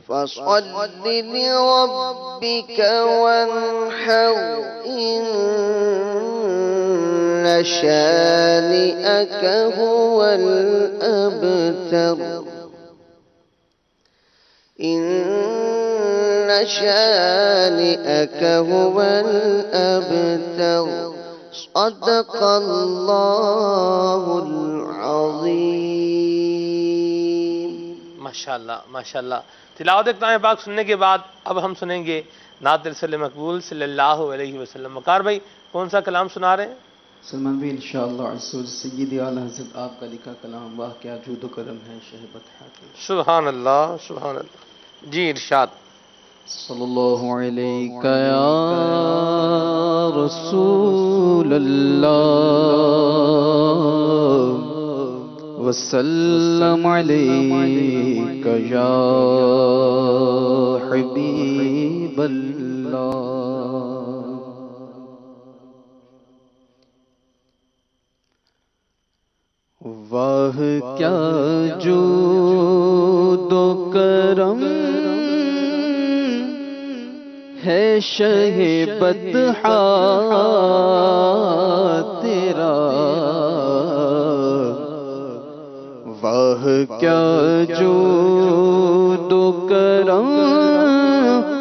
فصل لربك وانحر إن شانئك هو الأبتر إن شانئك هو الأبتر صدق الله العظيم. ماشاءاللہ ماشاءاللہ. تلاوت کلام پاک سننے کے بعد اب ہم سنیں گے نعت رسول مقبول صلی اللہ علیہ وسلم. وقار بھائی کون سا کلام سنا رہے ہیں؟ سلمان بھی انشاءاللہ عزوجل سیدی اعلیٰ حضرت آپ کا لکھا کلام واہ کیا جود و کرم ہے شہبت حاکم. سبحان اللہ سبحان اللہ. جی ارشاد. صلی اللہ علیہ یا رسول اللہ وسلم علیک یا حبیب اللہ. واہ کیا جود و کرم ہے شہبت تیرا. واہ کیا جود و کرم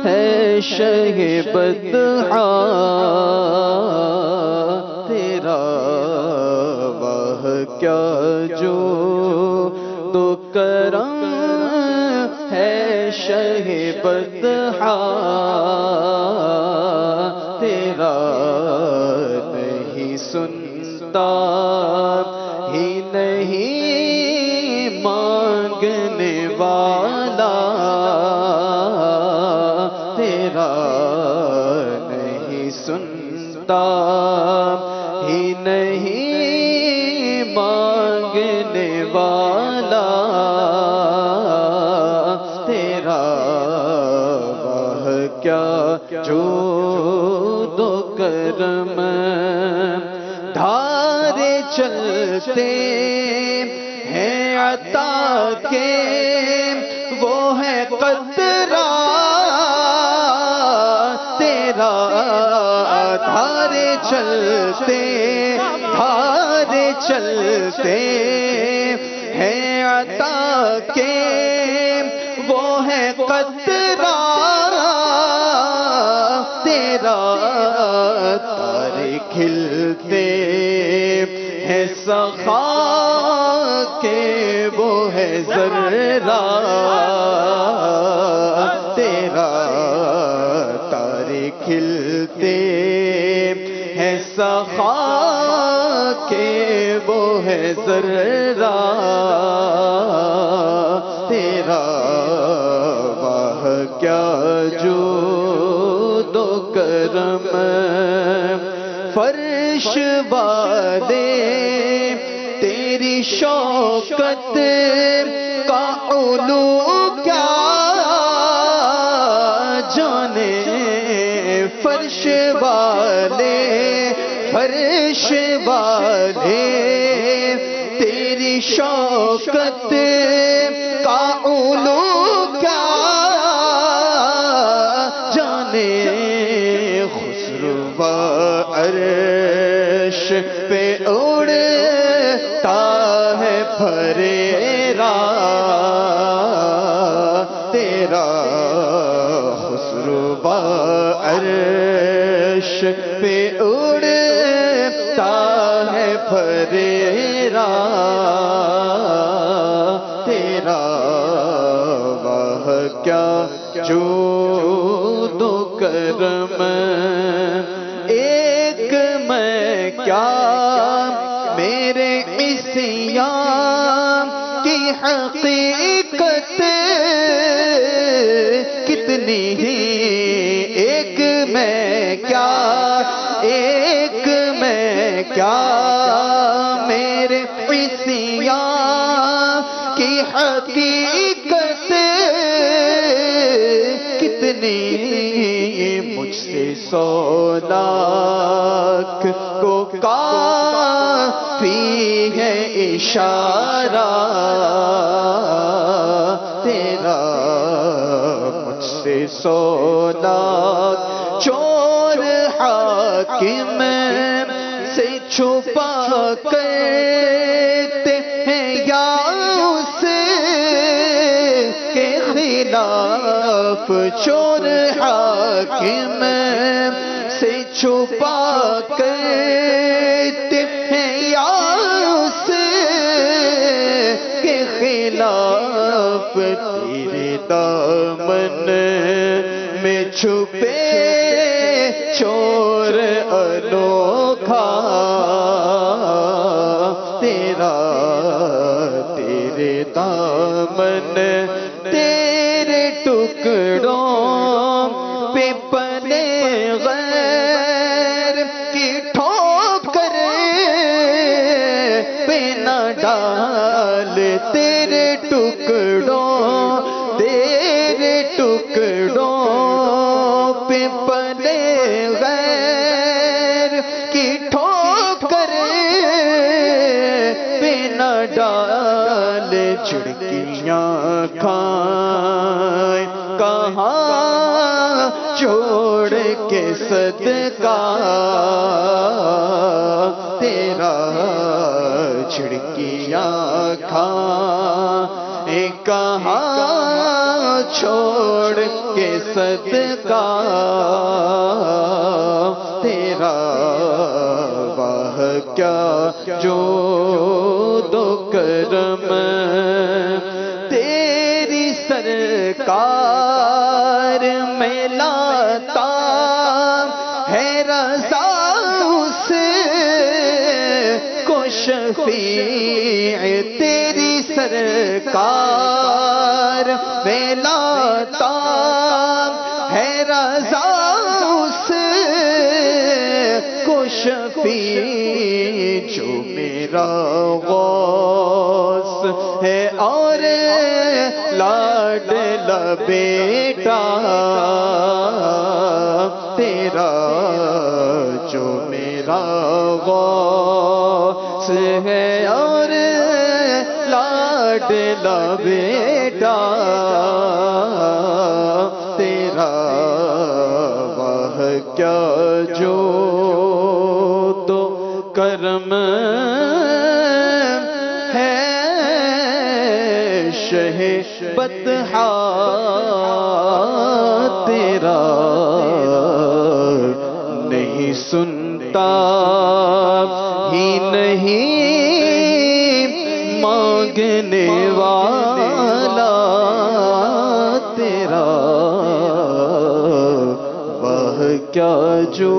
ہے شہبت تیرا. واہ کیا جود و کرم ہے شہبت تیرا. نہیں سنتا ہی نہیں مانگنے والا تیرا. نہیں سنتا ہی نہیں مانگنے والا تیرا. واہ کیا جود و کرم دھارے چلتے ہیں عطا کے وہ ہے قطرہ تیرا. دھارے چلتے ہیں عطا کے وہ ہے قطرہ تیرا. تارے کھلتے ہیں سخا کے وہ ہے ذرہ تیرا. تارے کھلتے ہیں سخا کے وہ ہے ذرہ تیرا. واہ کیا جود و کرم فرش والے تیری شوکت کا علو کیا جانے. فرش والے تیری شوکت کا علو کیا جانے. خسرو عرش پہ اڑتا ہے پھریرا تیرا. خسرو عرش پہ اڑتا ہے پھریرا تیرا. واہ کیا جود و کرم ایک میں کیا میرے عصیان کی حقیقت کتنی ہی. ایک میں کیا میرے عصیان کی حقیقت کتنی. مجھ سے 100 لاکھ کو کافی ہے اشارہ تیرا. سولاد چور حاکم سے چھپا کرتے ہیں یا اس کے خلاف چور حاکم سے چھپا کرتے ہیں یا اس کے خلاف تیرے دامن میں چھپے چور انوکھا تیرے دامن تیرے ٹکڑوں پہ پلے غیر کی ٹھوکر پہ نہ ڈال تیرے ٹکڑوں پہ پلے غیر کی ٹھوکر پہ نہ ڈال چڑکیاں کھائیں کہاں چھوڑ کے صدقہ تیرا چڑکیاں کھائیں کہاں چھوڑ کے صدقہ تیرا واہ کیا جو دو کرم تیری سرکار میں لاتا ہے رضا اس کو شفیع تیری سرکار میں لاتا ہے رضا اس کو شفیع جو میرا غوث ہے اور لاڈلا بیٹا تیرا جو میرا غوث ہے اور لاڈلا بیٹا تیرا واہ کیا جو تو کرم ہے شہ بطحا تیرا نہیں سنتا ہی نہیں مانگنے والا تیرا وہ کیا جو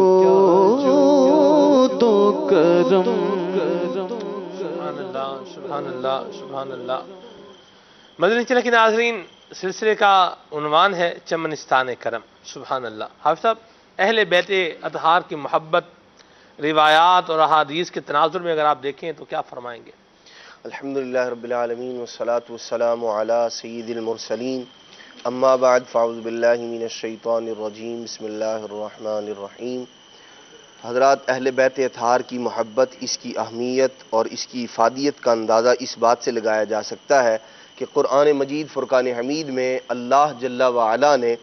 تو کرم سبحان اللہ سبحان اللہ سبحان اللہ۔ مدنی چینل کے ناظرین، سلسلے کا عنوان ہے چمنستان کرم۔ سبحان اللہ۔ حافظ صاحب، اہل بیت اطہار کی محبت روایات اور احادیث کے تناظر میں اگر آپ دیکھیں تو کیا فرمائیں گے؟ الحمدللہ رب العالمین والصلاة والسلام علی سید المرسلین، اما بعد فاعوذ باللہ من الشیطان الرجیم، بسم اللہ الرحمن الرحیم۔ حضرات، اہل بیت اطہار کی محبت، اس کی اہمیت اور اس کی افادیت کا اندازہ اس بات سے لگایا جا سکتا ہے کہ قرآن مجید فرقان حمید میں اللہ جل وعلا نے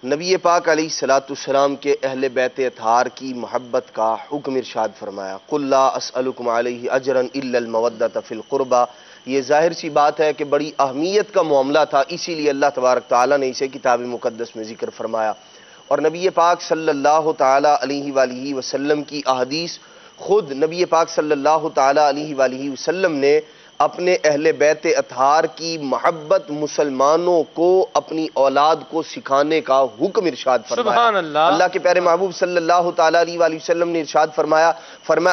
نبی پاک علیہ السلام کے اہل بیت اطہار کی محبت کا حکم ارشاد فرمایا۔ قل لا اسألکم علیہ اجرا الا المودۃ فی القربى۔ یہ ظاہر سی بات ہے کہ بڑی اہمیت کا معاملہ تھا، اسی لیے اللہ تبارک تعالیٰ نے اسے کتاب مقدس میں ذکر فرمایا۔ اور نبی پاک صلی اللہ تعالیٰ علیہ وآلہ وسلم کی احادیث، خود نبی پاک صلی اللہ تعالیٰ علیہ وآلہ وسلم نے اپنے اہل بیت اطہار کی محبت مسلمانوں کو اپنی اولاد کو سکھانے کا حکم ارشاد فرمایا۔ سبحان اللہ۔ اللہ کے پیارے محبوب صلی اللہ تعالیٰ علیہ وآلہ وسلم نے ارشاد فرمایا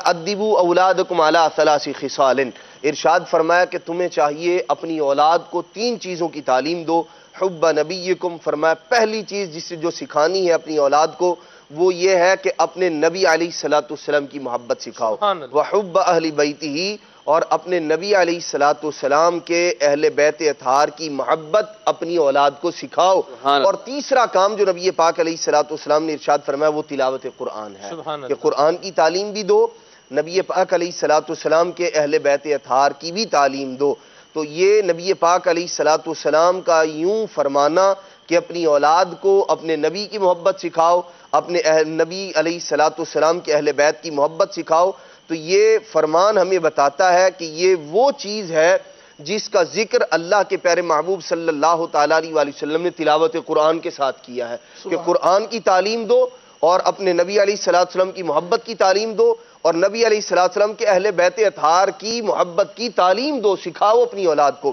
ادبوا اولادکم علی ثلاث خصال۔ ارشاد فرمایا کہ تمہیں چاہیے اپنی اولاد کو 3 چیزوں کی تعلیم دو۔ حب نبیکم، فرمایا پہلی چیز جس سے جو سکھانی ہے اپنی اولاد کو وہ یہ ہے کہ اپنے نبی علیہ السلام کی محبت سکھاؤ۔ وحب اہل بیتہ، اور اپنے نبی علیہ السلام کے اہل بیت اطہار کی محبت اپنی اولاد کو سکھاؤ۔ اور تیسرا کام جو نبی پاک علیہ السلام نے ارشاد فرمایا وہ تلاوت قرآن ہے، کہ قرآن کی تعلیم بھی دو، نبی پاک علیہ السلام کے اہل بیت اطہار کی بھی تعلیم دو۔ تو یہ نبی پاک علیہ السلام کا یوں فرمانا کہ اپنی اولاد کو اپنے نبی کی محبت سکھاؤ، اپنے نبی علیہ الصلوۃ والسلام کے اہل بیت کی محبت سکھاؤ، تو یہ فرمان ہمیں بتاتا ہے کہ یہ وہ چیز ہے جس کا ذکر اللہ کے پیارے محبوب صلی اللہ تعالیٰ علیہ وآلہ وسلم نے تلاوت قرآن کے ساتھ کیا ہے کہ قرآن کی تعلیم دو اور اپنے نبی علیہ الصلوۃ والسلام کی محبت کی تعلیم دو اور نبی علیہ الصلوۃ والسلام کے اہل بیت اطہار کی محبت کی تعلیم دو، سکھاؤ اپنی اولاد کو۔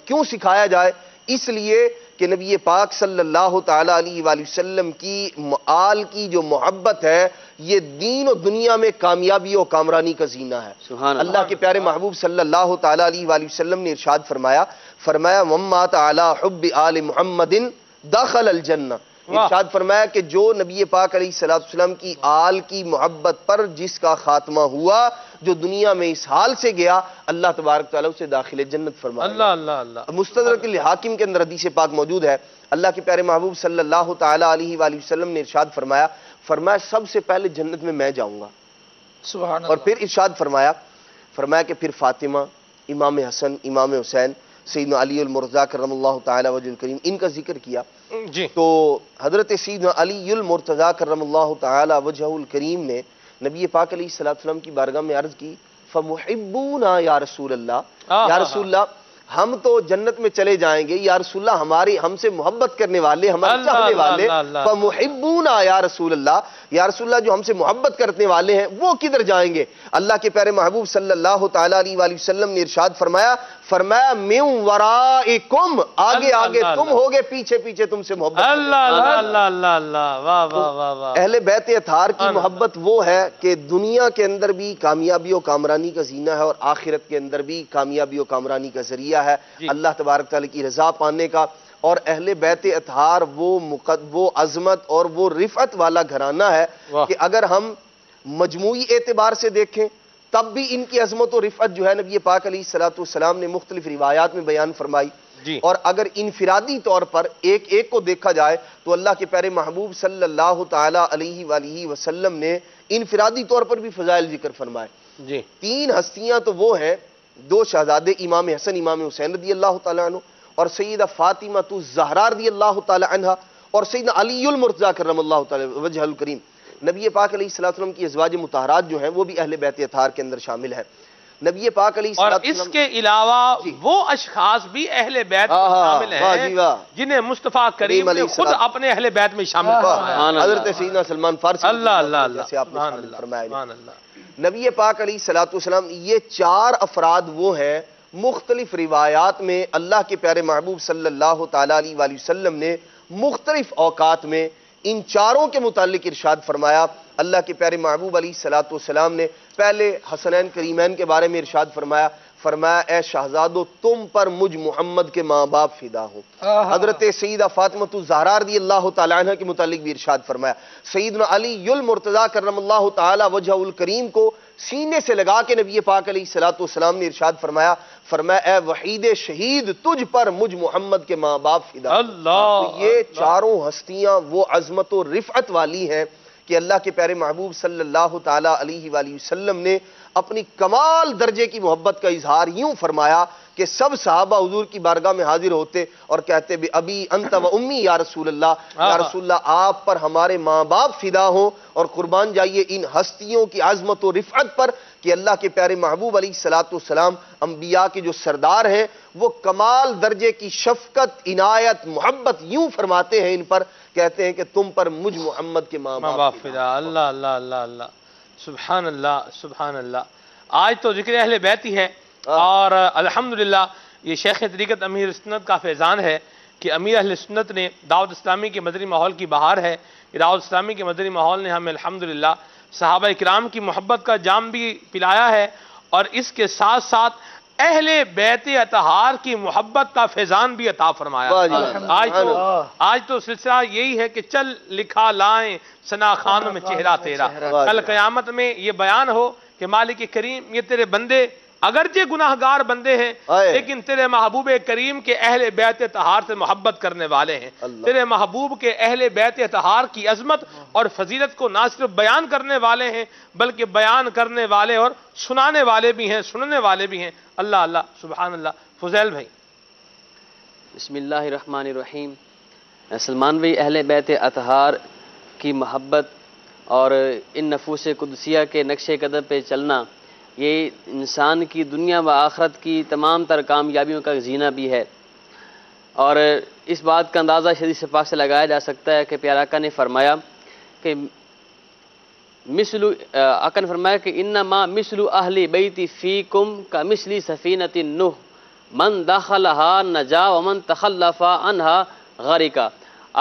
کیوں سکھایا جائے؟ اس لیے کہ نبی پاک صلی اللہ تعالیٰ علیہ وآلہ وسلم کی آل کی جو محبت ہے یہ دین و دنیا میں کامیابی و کامرانی کا زینہ ہے۔ اللہ کے پیارے محبوب صلی اللہ تعالیٰ علیہ وآلہ وسلم نے ارشاد فرمایا وَمَّاتَ عَلَىٰ حُبِّ آلِ مُحَمَّدٍ دَخَلَ الْجَنَّةِ، ارشاد فرمایا کہ جو نبی پاک علیہ الصلوۃ والسلام کی آل کی محبت پر جس کا خاتمہ ہوا، جو دنیا میں اس حال سے گیا، اللہ تبارک تعالیٰ اسے داخل جنت فرمایا۔ اللہ اللہ اللہ۔ مستدرک الحاکم کے اندر حدیث پاک موجود ہے، اللہ کے پیارے محبوب صلی اللہ تعالیٰ علیہ وآلہ وسلم نے ارشاد فرمایا سب سے پہلے جنت میں میں جاؤں گا، سبحان اللہ۔ اور پھر ارشاد فرمایا کہ پھر فاطمہ، امام حسن، امام حسین، سیدنا علی المرتضیٰ کرم اللہ تعالیٰ وجہ الکریم، ان کا ذکر کیا جی۔ تو حضرت سیدنا علی المرتضیٰ کرم اللہ تعالیٰ وجہ الکریم نے نبی پاک علیہ الصلوۃ والسلام کی بارگاہ میں عرض کی فَمُحِبُّونَا یا رسول اللہ، یا رسول اللہ ہم تو جنت میں چلے جائیں گے، یا رسول اللہ ہم سے محبت کرنے والے، ہمارے چاہنے والے، فَمُحِبُّونَا یا رسول اللہ، یا رسول اللہ جو ہم سے محبت کرنے والے ہیں وہ کدھر جائیں گے؟ اللہ کے پیارے محبوب صلی اللہ تعالیٰ علیہ وآلہ وسلم نے ارشاد فرمایا مِن وَرَائِكُمْ، آگے آگے تم ہوگے، پیچھے پیچھے تم سے محبت۔ اللہ اللہ اللہ اللہ اللہ، واہ واہ واہ واہ۔ اہل بیت اطہار کی محبت وہ ہے کہ دنیا کے اندر بھی کامیابی و کامرانی کا زینہ ہے اور آخرت کے اندر بھی کامیابی و کامرانی کا ذریعہ ہے اللہ تبارک تعالیٰ کی رضا پانے کا۔ اور اہل بیت اطہار وہ عظمت اور وہ رفعت والا گھرانہ ہے کہ اگر ہم مجموعی اعتبار سے دیکھیں تب بھی ان کی عظمت و رفعت جو ہے نبی پاک علیہ الصلوۃ والسلام نے مختلف روایات میں بیان فرمائی، اور اگر انفرادی طور پر ایک ایک کو دیکھا جائے تو اللہ کے پیارے محبوب صلی اللہ تعالیٰ علیہ وآلہ وسلم نے انفرادی طور پر بھی فضائل ذکر فرمائے۔ تین ہستیاں تو وہ ہیں، دو شہزادے امام حسن امام حسین رضی اللہ تعالیٰ عنہ، اور سیدہ فاطمہ الزہرا رضی اللہ تعالیٰ عنہ، اور سیدنا علی المرتضیٰ کرم اللہ تعالیٰ وجہ الکریم۔ نبی پاک علیہ الصلوۃ والسلام کی ازواج مطہرات جو ہیں وہ بھی اہل بیت اطہار کے اندر شامل ہیں۔ نبی پاک علیہ الصلوۃ والسلام، اور اس کے علاوہ وہ اشخاص بھی اہل بیت میں شامل ہیں جنہیں مصطفیٰ کریم نے خود اپنے اہل بیت میں شامل کیا۔ حضرت سیدنا سلمان فارسی اللہ اللہ اللہ، جیسے آپ نے فرمایا۔ نبی پاک علیہ الصلوۃ والسلام، یہ چار افراد وہ ہیں مختلف روایات میں اللہ کے پیارے محبوب صلی اللہ تعالیٰ علیہ وآلہ وسلم نے مختلف اوقات میں ان چاروں کے متعلق ارشاد فرمایا۔ اللہ کے پیارے محبوب علیہ الصلوۃ والسلام نے پہلے حسنین کریمین کے بارے میں ارشاد فرمایا اے شہزادو تم پر مجھ محمد کے ماں باپ فدا ہوں۔ حضرت سیدہ فاطمہ الزہرا رضی اللہ تعالیٰ عنہ کے متعلق بھی ارشاد فرمایا۔ سیدنا علی المرتضیٰ کرم اللہ تعالیٰ وجہ الکریم کو سینے سے لگا کے نبی پاک علیہ الصلوۃ والسلام نے ارشاد فرمایا اے وحید شہید تجھ پر مجھ محمد کے ماں باپ فدا۔ تو یہ چاروں ہستیاں وہ عظمت و رفعت والی ہیں کہ اللہ کے پیارے محبوب صلی اللہ تعالیٰ علیہ وآلہ وسلم نے اپنی کمال درجے کی محبت کا اظہار یوں فرمایا کہ سب صحابہ حضور کی بارگاہ میں حاضر ہوتے اور کہتے بے ابی انت و امی یا رسول اللہ، یا رسول اللہ آپ پر ہمارے ماں باپ فدا ہوں، اور قربان جائیے ان ہستیوں کی عظمت و رفعت پر کہ اللہ کے پیارے محبوب علیہ الصلوۃ والسلام انبیاء کے جو سردار ہیں وہ کمال درجے کی شفقت، عنایت، محبت یوں فرماتے ہیں ان پر، کہتے ہیں کہ تم پر مجھ محمد کے ماں باپ فدا۔ اللہ اللہ اللہ اللہ، سبحان اللہ سبحان اللہ۔ آج تو ذکر اہل بیت ہی ہے، اور الحمدللہ یہ شیخ طریقت امیر سنت کا فیضان ہے کہ امیر اہل سنت نے دعوت اسلامی کے مدنی ماحول کی بہار ہے، دعوت اسلامی کے مدنی ماحول نے ہمیں الحمدللہ صحابہ کرام کی محبت کا جام بھی پلایا ہے، اور اس کے ساتھ ساتھ اہل بیت اطہار کی محبت کا فیضان بھی عطا فرمایا۔ آج تو سلسلہ یہی ہے کہ چل لکھا لائیں ثنا خانوں میں چہرہ تیرا، کل قیامت میں یہ بیان ہو کہ مالک کریم یہ تیرے بندے اگرچہ گناہگار بندے ہیں لیکن تیرے محبوب کریم کے اہل بیت اطہار سے محبت کرنے والے ہیں، تیرے محبوب کے اہل بیت اطہار کی عظمت اور فضیلت کو نہ صرف بیان کرنے والے ہیں بلکہ بیان کرنے والے اور سنانے والے بھی ہیں، سننے والے بھی ہیں۔ اللہ اللہ سبحان اللہ۔ فضیل بھائی۔ بسم اللہ الرحمن الرحیم۔ سلمان بھائی، اہل بیت اطہار کی محبت اور ان نفوس قدسیہ کے نقش قدم پہ چلنا، یہ انسان کی دنیا و آخرت کی تمام تر کامیابیوں کا زینہ بھی ہے۔ اور اس بات کا اندازہ حدیث پاک سے لگایا جا سکتا ہے کہ پیارا آقا نے فرمایا کہ آقا نے فرمایا کہ انما مثل اہل بیتی فیکم کمثل سفینۃ نوح من دخلها نجا ومن تخلف عنها غرقا۔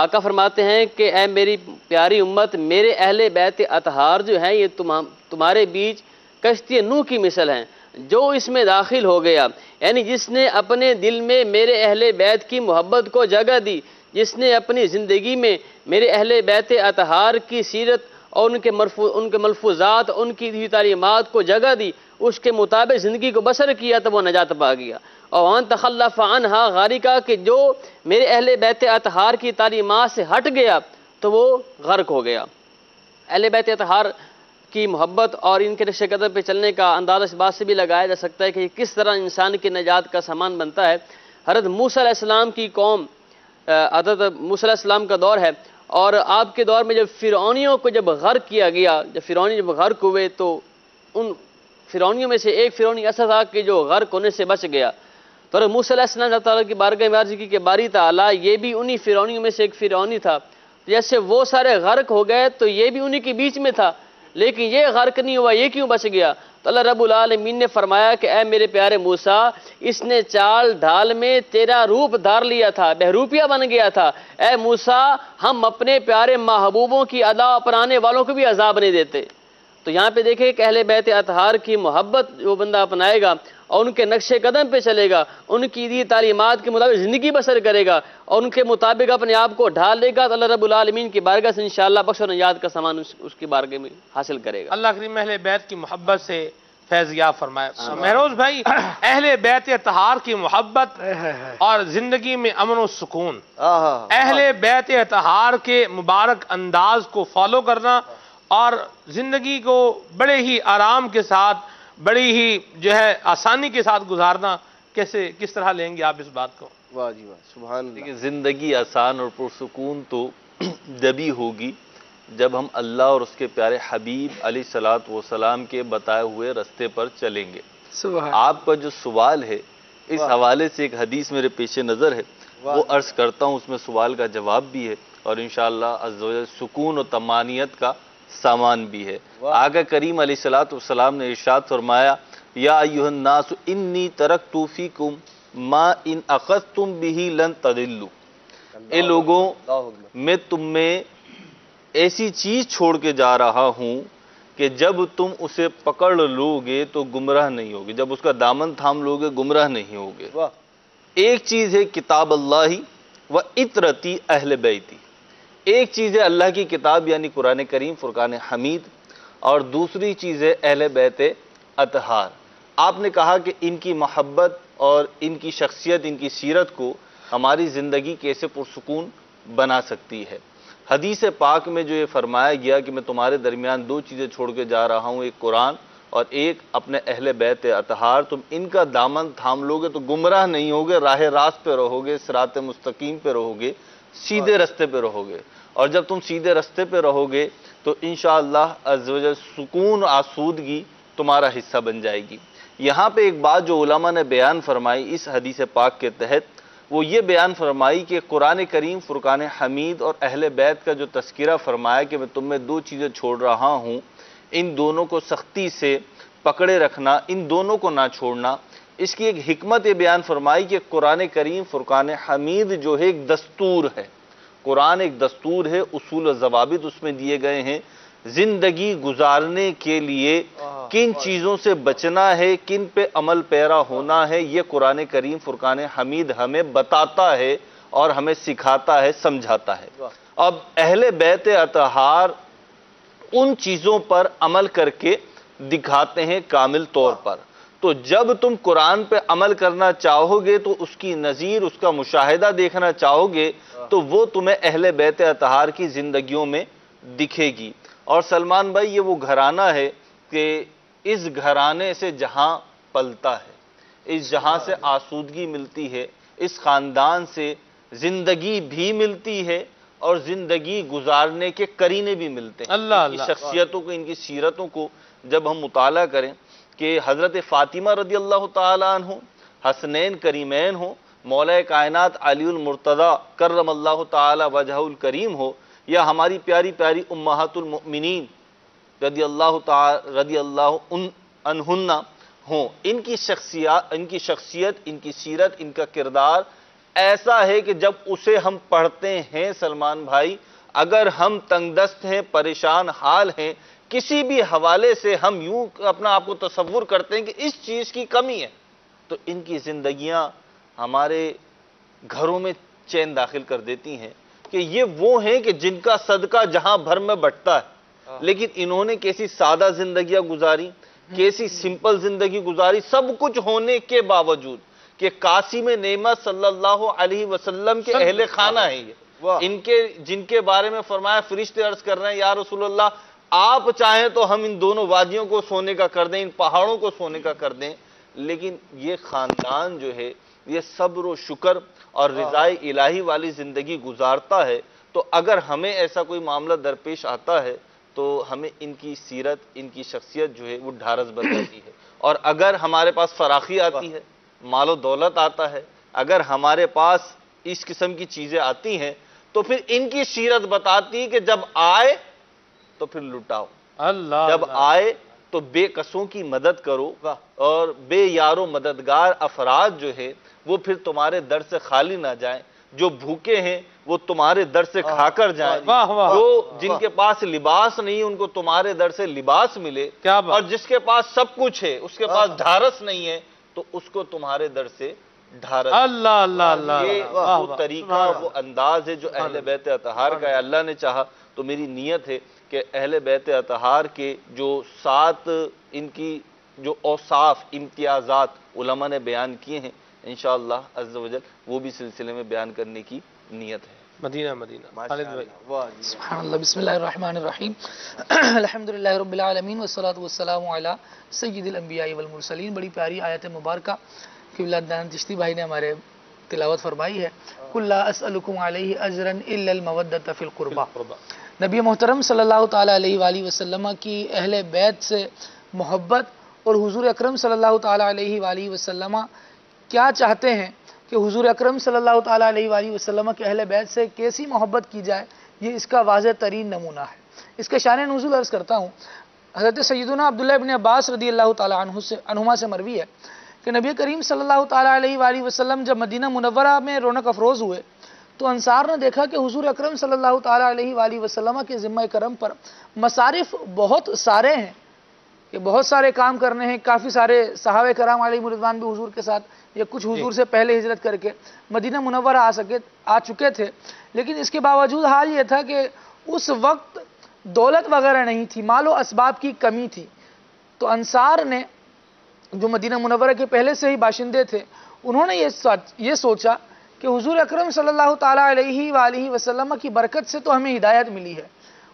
آقا فرماتے ہیں کہ اے میری پیاری امت، میرے اہل بیت اطہار جو ہیں یہ تمہارے بیچ کشتی نوح کی مثل ہیں۔ جو اس میں داخل ہو گیا، یعنی جس نے اپنے دل میں میرے اہل بیت کی محبت کو جگہ دی، جس نے اپنی زندگی میں میرے اہل بیت اطہار کی سیرت اور ان کے ملفوظات، ان کی دی تعلیمات کو جگہ دی، اس کے مطابق زندگی کو بسر کیا تو وہ نجات پا گیا۔ اور وَمَن تَخَلَّفَ عَنْهَا غَارِقًا، کہ جو میرے اہل بیت اطہار کی تعلیمات سے ہٹ گیا تو وہ غرق ہو گیا۔ اہل بیت اطہار کی محبت اور ان کے نقش قدم پہ چلنے کا اندازہ اس بات سے بھی لگایا جا سکتا ہے کہ کس طرح انسان کی نجات کا سامان بنتا ہے۔ حضرت موسیٰ علیہ السلام کی قوم، حضرت موسیٰ علیہ السلام کا دور ہے، اور آپ کے دور میں جب فرعونیوں کو جب غرق کیا گیا، جب غرق ہوئے تو ان فرعونیوں میں سے ایک فرعونی ایسا تھا کہ جو غرق ہونے سے بچ گیا۔ تو حضرت موسیٰ علیہ السلام اللہ تعالیٰ کی بارگاہ میں عرض کی کہ باری تعالیٰ، یہ بھی انہی فرعونیوں میں سے ایک فرعونی تھا، جیسے وہ سارے غرق ہو گئے تو یہ بھی انہی کے بیچ میں تھا، لیکن یہ غرق نہیں ہوا، یہ کیوں بچ گیا؟ تو اللہ رب العالمین نے فرمایا کہ اے میرے پیارے موسیٰ، اس نے چال ڈھال میں تیرا روپ دھار لیا تھا، بہروپیہ بن گیا تھا۔ اے موسیٰ، ہم اپنے پیارے محبوبوں کی ادا اپنانے والوں کو بھی عذاب نہیں دیتے۔ تو یہاں پہ دیکھیں کہ اہل بیت اطہار کی محبت جو بندہ اپنائے گا اور ان کے نقش قدم پہ چلے گا، ان کی دی تعلیمات کے مطابق زندگی بسر کرے گا اور ان کے مطابق اپنے آپ کو ڈھال لے گا، تو اللہ رب العالمین کی بارگاہ سے انشاءاللہ بخش و نجات کا سامان اس کی بارگاہ میں حاصل کرے گا۔ اللہ کریم اہل بیت کی محبت سے فیض یاب فرمائے۔ مہروز بھائی، اہل بیت اطہار کی محبت اور زندگی میں امن و سکون، اہل بیت اطہار کے مبارک انداز کو فالو کرنا اور زندگی کو بڑے ہی آرام کے ساتھ، بڑی ہی جو ہے آسانی کے ساتھ گزارنا، کس طرح لیں گے آپ اس بات کو؟ واہ جی واہ، سبحان اللہ۔ دیکھیں، زندگی آسان اور پرسکون تو جبھی ہوگی جب ہم اللہ اور اس کے پیارے حبیب علیہ الصلوۃ والسلام کے بتائے ہوئے رستے پر چلیں گے۔ آپ کا جو سوال ہے، اس حوالے سے ایک حدیث میرے پیش نظر ہے، وہ عرض کرتا ہوں، اس میں سوال کا جواب بھی ہے اور انشاءاللہ عز و جل سکون و طمانینت کا سامان بھی ہے۔ آقا کریم علیہ الصلوۃ والسلام نے ارشاد فرمایا، یا ایھا الناس انی ترکت فیکم ما ان اخذتم بہ لن تضلوا۔ اے لوگوں، میں تم میں ایسی چیز چھوڑ کے جا رہا ہوں کہ جب تم اسے پکڑ لو گے تو گمراہ نہیں ہوگے، جب اس کا دامن تھام لو گے گمراہ نہیں ہوگے۔ ایک چیز ہے کتاب اللہ و اطرتی اہل بیتی، ایک چیز ہے اللہ کی کتاب یعنی قرآن کریم فرقان حمید، اور دوسری چیز ہے اہل بیت اطہار۔ آپ نے کہا کہ ان کی محبت اور ان کی شخصیت، ان کی سیرت کو ہماری زندگی کیسے پرسکون بنا سکتی ہے۔ حدیث پاک میں جو یہ فرمایا گیا کہ میں تمہارے درمیان دو چیزیں چھوڑ کے جا رہا ہوں، ایک قرآن اور ایک اپنے اہل بیت اطہار، تم ان کا دامن تھام لو گے تو گمراہ نہیں ہوگے، راہ راست پہ رہو گے، صراط مستقیم پہ رہو گے، سیدھے رستے پہ رہو گے۔ اور جب تم سیدھے رستے پہ رہو گے تو انشاءاللہ عز و جل سکون و آسودگی تمہارا حصہ بن جائے گی۔ یہاں پہ ایک بات جو علماء نے بیان فرمائی اس حدیث پاک کے تحت، وہ یہ بیان فرمائی کہ قرآن کریم فرقان حمید اور اہل بیت کا جو تذکرہ فرمایا کہ میں تم میں دو چیزیں چھوڑ رہا ہوں، ان دونوں کو سختی سے پکڑے رکھنا، ان دونوں کو نہ چھوڑنا، اس کی ایک حکمت یہ بیان فرمائی کہ قرآن کریم فرقان حمید جو ہے ایک دستور ہے، قرآن ایک دستور ہے، اصول و ضوابط اس میں دیے گئے ہیں، زندگی گزارنے کے لیے کن چیزوں سے بچنا ہے، کن پہ عمل پیرا ہونا ہے، یہ قرآن کریم فرقان حمید ہمیں بتاتا ہے اور ہمیں سکھاتا ہے، سمجھاتا ہے۔ اب اہل بیت اطہار ان چیزوں پر عمل کر کے دکھاتے ہیں کامل طور پر، تو جب تم قرآن پہ عمل کرنا چاہو گے تو اس کی نظیر، اس کا مشاہدہ دیکھنا چاہو گے تو وہ تمہیں اہل بیت اطہار کی زندگیوں میں دکھے گی۔ اور سلمان بھائی، یہ وہ گھرانہ ہے کہ اس گھرانے سے جہاں پلتا ہے، اس جہاں سے آسودگی ملتی ہے، اس خاندان سے زندگی بھی ملتی ہے اور زندگی گزارنے کے قرینے بھی ملتے ہیں۔ اللہ ان کی شخصیتوں کو، ان کی سیرتوں کو جب ہم مطالعہ کریں کہ حضرت فاطمہ رضی اللہ تعالیٰ عنہ، حسنین کریمین ہوں، مولا کائنات علی المرتضیٰ کرم اللہ تعالی وجہ الکریم ہو، یا ہماری پیاری پیاری امہات المؤمنین رضی اللہ عنہن ہوں، ان کی شخصیت، ان کی سیرت، ان کا کردار ایسا ہے کہ جب اسے ہم پڑھتے ہیں سلمان بھائی، اگر ہم تنگ دست ہیں، پریشان حال ہیں، کسی بھی حوالے سے ہم یوں اپنا آپ کو تصور کرتے ہیں کہ اس چیز کی کمی ہے، تو ان کی زندگیاں ہمارے گھروں میں چین داخل کر دیتی ہیں کہ یہ وہ ہیں کہ جن کا صدقہ جہاں بھر میں بٹتا ہے، لیکن انہوں نے کیسی سادہ زندگیاں گزاری، کیسی سمپل زندگی گزاری، سب کچھ ہونے کے باوجود کہ قاسم نعمت صلی اللہ علیہ وسلم کے اہل خانہ ہیں یہ، جن کے بارے میں فرمایا فرشتے عرض کر رہے ہیں یا رسول اللہ آپ چاہیں تو ہم ان دونوں وادیوں کو سونے کا کر دیں، ان پہاڑوں کو سونے کا کر دیں، لیکن یہ خاندان جو ہے یہ صبر و شکر اور رضائے الہی والی زندگی گزارتا ہے۔ تو اگر ہمیں ایسا کوئی معاملہ درپیش آتا ہے تو ہمیں ان کی سیرت، ان کی شخصیت جو ہے وہ ڈھارس بتاتی ہے، اور اگر ہمارے پاس فراخی آتی ہے، مال و دولت آتا ہے، اگر ہمارے پاس اس قسم کی چیزیں آتی ہیں تو پھر ان کی سیرت بتاتی ہے کہ جب آئے تو پھر لٹاؤ، جب آئے تو بے قصوں کی مدد کرو، اور بے یار و مددگار افراد جو ہے وہ پھر تمہارے در سے خالی نہ جائیں، جو بھوکے ہیں وہ تمہارے در سے کھا کر جائیں، جو جن کے پاس لباس نہیں ان کو تمہارے در سے لباس ملے، اور جس کے پاس سب کچھ ہے اس کے پاس ڈھارس نہیں ہے تو اس کو تمہارے در سے ڈھارس۔ اللہ اللہ اللہ، یہ وہ طریقہ، وہ انداز ہے جو اہل بیت اطہار کا ہے۔ اللہ نے چاہا تو میری نیت ہے کہ اہل بیت اطہار کے جو 7 ان کی جو اوصاف، امتیازات علماء نے بیان کیے ہیں، انشاءاللہ عز و جل وہ بھی سلسلے میں بیان کرنے کی نیت ہے۔ مدینہ خالد بھائی۔ سبحان اللہ، بسم اللہ الرحمن الرحیم، الحمدللہ رب العالمین والصلاة والسلام علی سید الانبیاء والمرسلین۔ بڑی پیاری آیت مبارکہ قبلہ دان چشتی بھائی نے ہمارے تلاوت فرمائی ہے۔ قل لا اسألکم علیہ اجرا الا المودۃ فی القربہ۔ نبی محترم صلی اللہ تعالیٰ علیہ وآلہ وسلم کی اہل بیت سے محبت، اور حضور اکرم صلی اللہ تعالیٰ علیہ وآلہ وسلم کیا چاہتے ہیں کہ حضور اکرم صلی اللہ تعالیٰ علیہ وآلہ وسلم کے اہل بیت سے کیسی محبت کی جائے، یہ اس کا واضح ترین نمونہ ہے۔ اس کے شان نزول عرض کرتا ہوں، حضرت سیدنا عبداللہ ابن عباس رضی اللہ تعالیٰ عنہما سے مروی ہے کہ نبی کریم صلی اللہ تعالیٰ علیہ وآلہ وسلم جب مدینہ منورہ میں رونق افروز ہوئے تو انصار نے دیکھا کہ حضور اکرم صلی اللہ تعالیٰ علیہ وآلہ وسلم کے ذمہ کرم پر مصارف بہت سارے ہیں، کہ بہت سارے کام کرنے ہیں۔ کافی سارے صحابہ کرام علیہ رضوان بھی حضور کے ساتھ یا کچھ حضور سے پہلے ہجرت کر کے مدینہ منورہ آ چکے تھے، لیکن اس کے باوجود حال یہ تھا کہ اس وقت دولت وغیرہ نہیں تھی، مال و اسباب کی کمی تھی۔ تو انصار نے جو مدینہ منورہ کے پہلے سے ہی باشندے تھے، انہوں نے یہ سوچا کہ حضور اکرم صلی اللہ تعالیٰ علیہ وآلہ وسلم کی برکت سے تو ہمیں ہدایت ملی ہے،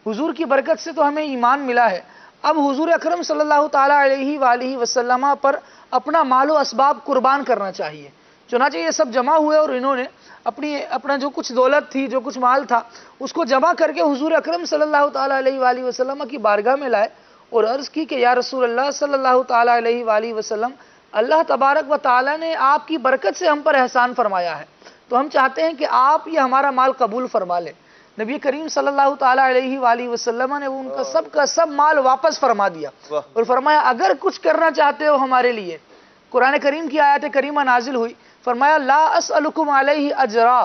حضور کی برکت سے تو ہمیں ایمان ملا ہے، اب حضور اکرم صلی اللہ تعالیٰ علیہ وآلہ وسلم پر اپنا مال و اسباب قربان کرنا چاہیے۔ چنانچہ یہ سب جمع ہوئے اور انہوں نے اپنا جو کچھ دولت تھی، جو کچھ مال تھا، اس کو جمع کر کے حضور اکرم صلی اللہ تعالیٰ علیہ وآلہ وسلم کی بارگاہ میں لائے اور عرض کی کہ یا رسول اللہ صلی اللہ تعالیٰ علیہ وآلہ وسلم، اللہ تبارک و تعالیٰ نے آپ کی برکت سے ہم پر احسان فرمایا ہے، تو ہم چاہتے ہیں کہ آپ یہ ہمارا مال قبول فرما لیں۔ نبی کریم صلی اللہ تعالیٰ علیہ وآلہ وسلم نے ان کا سب مال واپس فرما دیا اور فرمایا اگر کچھ کرنا چاہتے ہو ہمارے لیے، قرآن کریم کی آیت کریمہ نازل ہوئی، فرمایا لا اسألکم علیہ اجرا،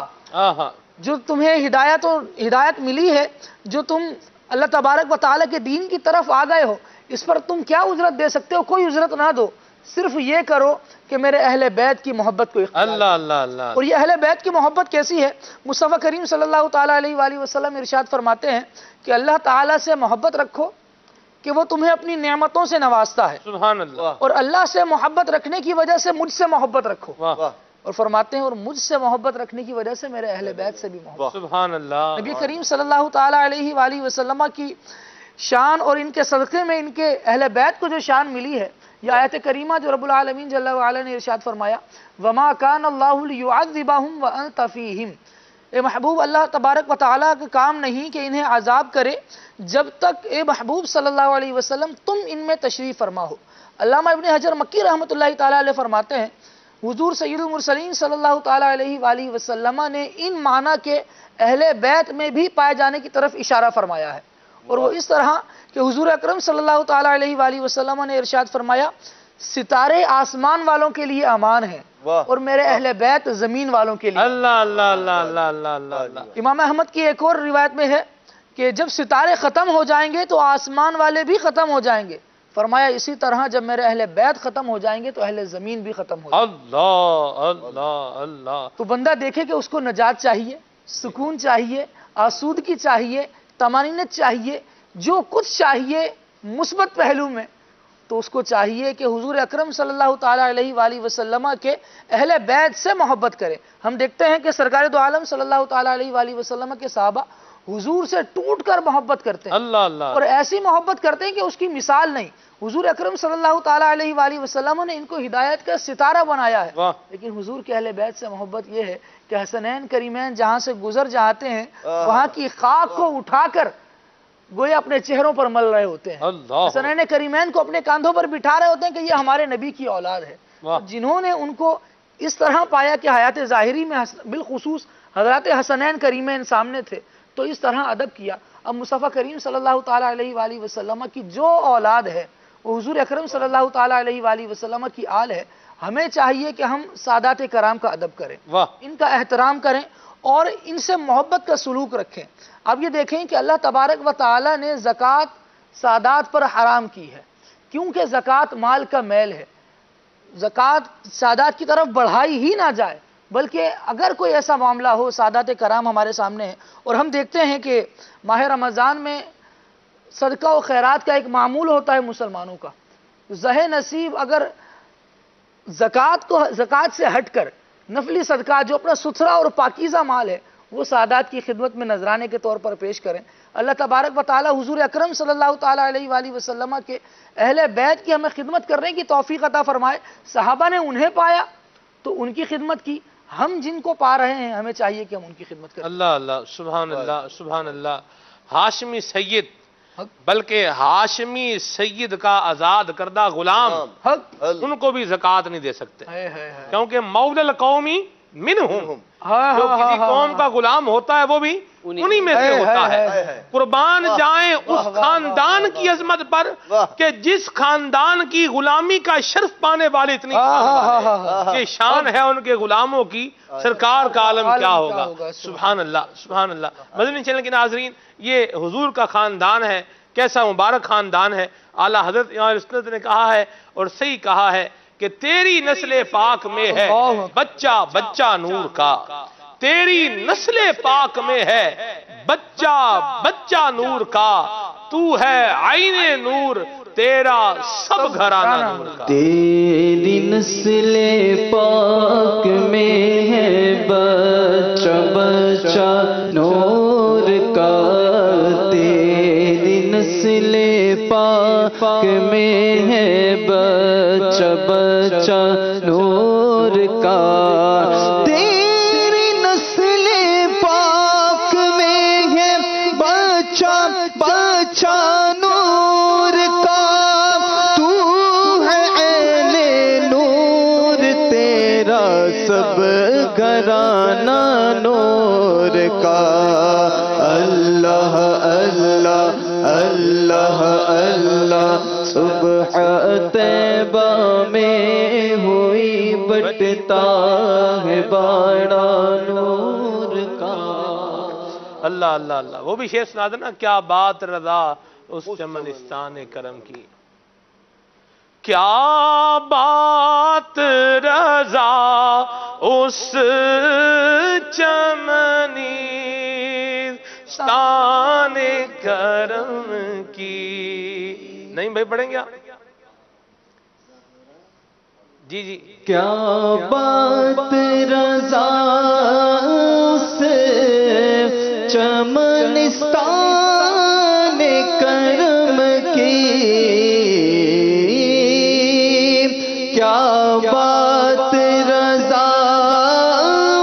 جو تمہیں ہدایت ملی ہے، جو تم اللہ تبارک و تعالیٰ کے دین کی طرف آ گئے ہو، اس پر تم کیا اجرت دے سکتے ہو؟ کوئی اجرت نہ دو، صرف یہ کرو کہ میرے اہل بیت کی محبت کو اختیار کرو۔ اللہ۔ اور یہ اہل بیت کی محبت کیسی ہے؟ مصطفیٰ کریم صلی اللہ تعالیٰ علیہ وآلہ وسلم ارشاد فرماتے ہیں کہ اللہ تعالیٰ سے محبت رکھو کہ وہ تمہیں اپنی نعمتوں سے نوازتا ہے، سبحان اللہ، اور اللہ سے محبت رکھنے کی وجہ سے مجھ سے محبت رکھو، اور فرماتے ہیں اور مجھ سے محبت رکھنے کی وجہ سے میرے اہل بیت سے بھی محبت۔ سبحان اللہ۔ نبی کریم صلی اللہ تعالیٰ علیہ وآلہ وسلم کی شان اور ان کے صدقے میں ان کے اہل بیت کو جو شان ملی ہے، یہ آیت کریمہ جو رب العالمین جل وعلا نے ارشاد فرمایا وَمَا كَانَ اللَّهُ لِيُعَذِّبَهُمْ وَأَنْتَ فِيهِمْ، اے محبوب اللہ تبارک و تعالیٰ کا کام نہیں کہ انہیں عذاب کرے جب تک اے محبوب صلی اللہ علیہ وسلم تم ان میں تشریف فرما ہو۔ علامہ ابن حجر مکی رحمۃ اللہ تعالیٰ علیہ فرماتے ہیں حضور سید المرسلین صلی اللہ تعالیٰ علیہ وآلہ وسلم نے ان معنی کے اہل بیت میں بھی پائے جانے کی طرف اشارہ فرمایا ہے، اور وہ اس طرح کہ حضور اکرم صلی اللہ تعالیٰ علیہ وآلہ وسلم نے ارشاد فرمایا ستارے آسمان والوں کے لیے امان ہیں اور میرے اہل بیت زمین والوں کے لیے۔ اللہ اللہ اللہ اللہ اللہ اللہ اللہ۔ امام احمد کی ایک اور روایت میں ہے کہ جب ستارے ختم ہو جائیں گے تو آسمان والے بھی ختم ہو جائیں گے، فرمایا اسی طرح جب میرے اہل بیت ختم ہو جائیں گے تو اہل زمین بھی ختم ہو جائیں گے۔ اللہ اللہ اللہ۔ تو بندہ دیکھے کہ اس کو نجات چاہیے، سکون چاہیے، آسودگی چاہیے، طمانینت چاہیے، جو کچھ چاہیے مثبت پہلو میں، تو اس کو چاہیے کہ حضور اکرم صلی اللہ تعالیٰ علیہ وآلہ وسلم کے اہل بیت سے محبت کرے۔ ہم دیکھتے ہیں کہ سرکار دو عالم صلی اللہ تعالیٰ علیہ وآلہ وسلم کے صحابہ حضور سے ٹوٹ کر محبت کرتے ہیں، اللہ اللہ، اور ایسی محبت کرتے ہیں کہ اس کی مثال نہیں۔ حضور اکرم صلی اللہ تعالیٰ علیہ وآلہ وسلم نے ان کو ہدایت کا ستارہ بنایا ہے، واہ، لیکن حضور کے اہل بیت سے محبت یہ ہے کہ حسنین کریمین جہاں سے گزر جاتے ہیں وہاں کی خاک کو اٹھا کر گویا اپنے چہروں پر مل رہے ہوتے ہیں، اللہ، حسنین کریمین کو اپنے کاندھوں پر بٹھا رہے ہوتے ہیں کہ یہ ہمارے نبی کی اولاد ہے۔ واہ، جنہوں نے ان کو اس طرح پایا کہ حیات ظاہری میں بالخصوص حضرات حسنین کریمین سامنے تھے تو اس طرح ادب کیا۔ اب مصطفیٰ کریم صلی اللہ تعالیٰ علیہ وآلہ وسلم کی جو اولاد ہے وہ حضور اکرم صلی اللہ تعالیٰ علیہ وآلہ وسلم کی آل ہے، ہمیں چاہیے کہ ہم سادات کرام کا ادب کریں، واہ، ان کا احترام کریں اور ان سے محبت کا سلوک رکھیں۔ اب یہ دیکھیں کہ اللہ تبارک و تعالیٰ نے زکوٰۃ سادات پر حرام کی ہے، کیونکہ زکوٰۃ مال کا میل ہے، زکوٰۃ سادات کی طرف بڑھائی ہی نہ جائے، بلکہ اگر کوئی ایسا معاملہ ہو، سادات کرام ہمارے سامنے ہے، اور ہم دیکھتے ہیں کہ ماہ رمضان میں صدقہ و خیرات کا ایک معمول ہوتا ہے مسلمانوں کا، زہ نصیب اگر زکوٰۃ سے ہٹ کر نفلی صدقہ جو اپنا ستھرا اور پاکیزہ مال ہے وہ سادات کی خدمت میں نذرانے کے طور پر پیش کریں۔ اللہ تبارک و تعالی حضور اکرم صلی اللہ تعالیٰ علیہ وآلہ وسلم کے اہل بیت کی ہمیں خدمت کرنے کی توفیق عطا فرمائے۔ صحابہ نے انہیں پایا تو ان کی خدمت کی، ہم جن کو پا رہے ہیں ہمیں چاہیے کہ ہم ان کی خدمت کریں۔ اللہ اللہ، سبحان اللہ سبحان اللہ۔ ہاشمی سید بلکہ ہاشمی سید کا آزاد کردہ غلام ان کو بھی زکوٰۃ نہیں دے سکتے، کیونکہ مولى القومی منہم، جو کسی قوم کا غلام ہوتا ہے وہ بھی انہی میں سے ہوتا ہے۔ قربان جائیں اس خاندان کی عظمت پر کہ جس خاندان کی غلامی کا شرف پانے والے اتنی کہ شان ہے ان کے غلاموں کی، سرکار کا عالم کیا ہوگا۔ سبحان اللہ سبحان اللہ۔ مدنی چینل کے ناظرین، یہ حضور کا خاندان ہے، کیسا مبارک خاندان ہے۔ اعلیٰ حضرت امام رسالت نے کہا ہے اور صحیح کہا ہے کہ تیری نسل پاک میں ہے بچہ بچہ نور کا، تیری نسل پاک میں ہے بچہ بچہ نور کا، تو ہے عین نور تیرا سب گھرانہ نور کا۔ تیری نسل پاک میں ہے بچہ بچہ نور کا، تیری نسل پاک میں ہے بچہ بچہ نور کا، تیری نسل پاک میں ہے بچہ بچہ نور کا، تو ہے عین نور تیرا سب گھرانہ نور کا۔ اللہ اللہ اللہ اللہ، صبح طیبہ میں ہوئی بٹتا ہے باڑا نور کا۔ اللہ اللہ اللہ۔ وہ بھی شعر سنا دینا، کیا بات رضا اس چمنستان کرم کی، کیا بات رضا اس چمنستان کرم کی۔ نہیں بھائی پڑھیں گے آپ؟ جی جی۔ کیا بات رضا سے چمنستان کرم کی، کیا بات رضا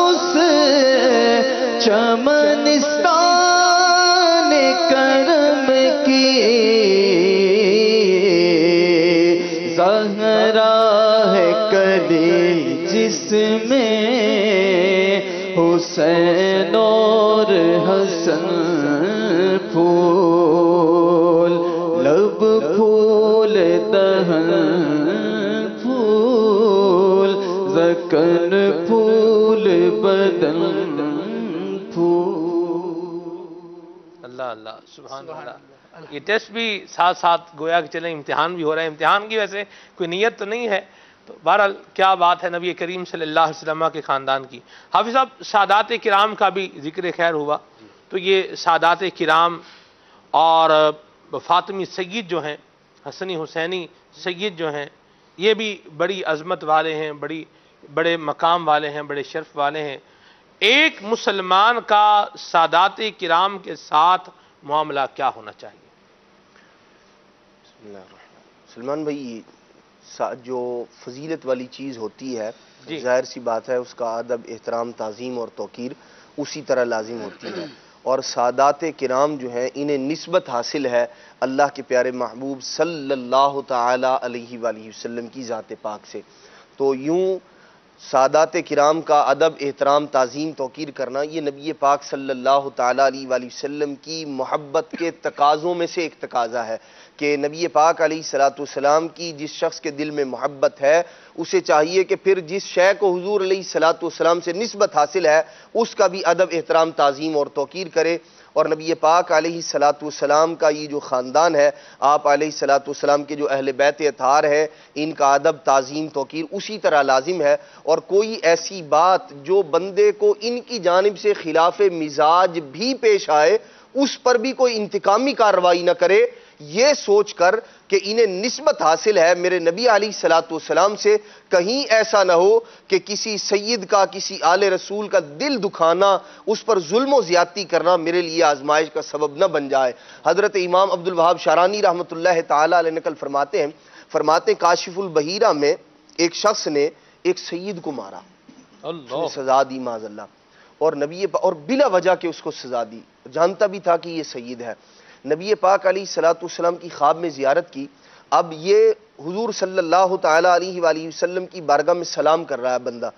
اس چمنستان کرم کی زہرا ہے کلی جس میں حسین اور حسن پھول لب پھول دہن پھول ذکر پھول بدن پھول۔ اللہ اللہ سبحان اللہ۔ یہ ٹیسٹ بھی ساتھ ساتھ گویا کہ چلیں امتحان بھی ہو رہا ہے، امتحان کی ویسے کوئی نیت تو نہیں ہے، تو بہرحال کیا بات ہے نبی کریم صلی اللہ علیہ وسلم کے خاندان کی۔ حافظ صاحب سادات کرام کا بھی ذکر خیر ہوا، تو یہ سادات کرام اور فاطمی سید جو ہیں، حسنی حسینی سید جو ہیں، یہ بھی بڑی عظمت والے ہیں، بڑے مقام والے ہیں، بڑے شرف والے ہیں۔ ایک مسلمان کا سادات کرام کے ساتھ معاملہ کیا ہونا چاہیے؟ بسم اللہ الرحمن الرحیم۔ سلمان بھائی، جو فضیلت والی چیز ہوتی ہے ظاہر سی بات ہے اس کا ادب، احترام، تعظیم اور توقیر اسی طرح لازم ہوتی ہے، اور سادات کرام جو ہیں انہیں نسبت حاصل ہے اللہ کے پیارے محبوب صلی اللہ تعالی علیہ وآلہ وسلم کی ذات پاک سے۔ تو یوں سادات کرام کا ادب، احترام، تعظیم، توقیر کرنا یہ نبی پاک صلی اللہ تعالی علیہ وآلہ وسلم کی محبت کے تقاضوں میں سے ایک تقاضا ہے کہ نبی پاک علیہ السلام کی جس شخص کے دل میں محبت ہے اسے چاہیے کہ پھر جس شے کو حضور علیہ السلام سے نسبت حاصل ہے اس کا بھی ادب، احترام، تعظیم اور توقیر کرے۔ اور نبی پاک علیہ السلام کا یہ جو خاندان ہے، آپ علیہ السلام کے جو اہل بیت اطہار ہے، ان کا ادب، تعظیم، توقیر اسی طرح لازم ہے، اور کوئی ایسی بات جو بندے کو ان کی جانب سے خلاف مزاج بھی پیش آئے اس پر بھی کوئی انتقامی کارروائی نہ کرے، یہ سوچ کر کہ انہیں نسبت حاصل ہے میرے نبی علیہ السلام سے، کہیں ایسا نہ ہو کہ کسی سید کا، کسی آل رسول کا دل دکھانا، اس پر ظلم و زیادتی کرنا میرے لیے آزمائش کا سبب نہ بن جائے۔ حضرت امام عبد الوہاب شارانی رحمۃ اللہ تعالی علیہ نقل فرماتے ہیں کاشف البحیرہ میں ایک شخص نے ایک سید کو مارا، سزا دی معاذ اللہ، اور بلا وجہ کے اس کو سزا دی، جانتا بھی تھا کہ یہ سید ہے۔ نبی پاک علیہ السلام کی خواب میں زیارت کی، اب یہ حضور صلی اللہ تعالی علیہ وآلہ وسلم کی بارگاہ میں سلام کر رہا ہے بندہ،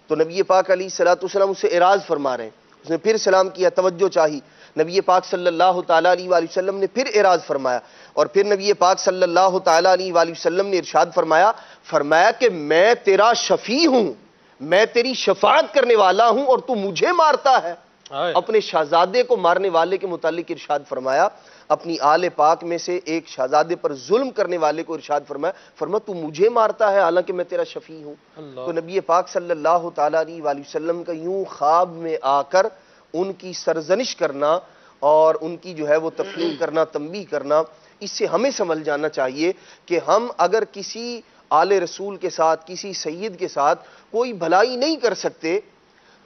تو نبی پاک علیہ السلام اسے اعراض فرما رہے ہیں، اس نے پھر سلام کیا، توجہ چاہی، نبی پاک صلی اللہ تعالی علیہ وآلہ وسلم نے پھر اعراض فرمایا، اور پھر نبی پاک صلی اللہ تعالی علیہ وآلہ وسلم نے ارشاد فرمایا کہ میں تیرا شفیع ہوں، میں تیری شفاعت کرنے والا ہوں اور تو مجھے مارتا ہے۔ اپنے شہزادے کو مارنے والے کے متعلق ارشاد فرمایا، اپنی آل پاک میں سے ایک شہزادے پر ظلم کرنے والے کو ارشاد فرمایا تو مجھے مارتا ہے حالانکہ میں تیرا شفیع ہوں۔ تو نبی پاک صلی اللہ تعالی علیہ وآلہ وسلم کا یوں خواب میں آ کر ان کی سرزنش کرنا اور ان کی جو ہے وہ تفریح کرنا، تنبیہ کرنا، اس سے ہمیں سمجھ جانا چاہیے کہ ہم اگر کسی آل رسول کے ساتھ، کسی سید کے ساتھ کوئی بھلائی نہیں کر سکتے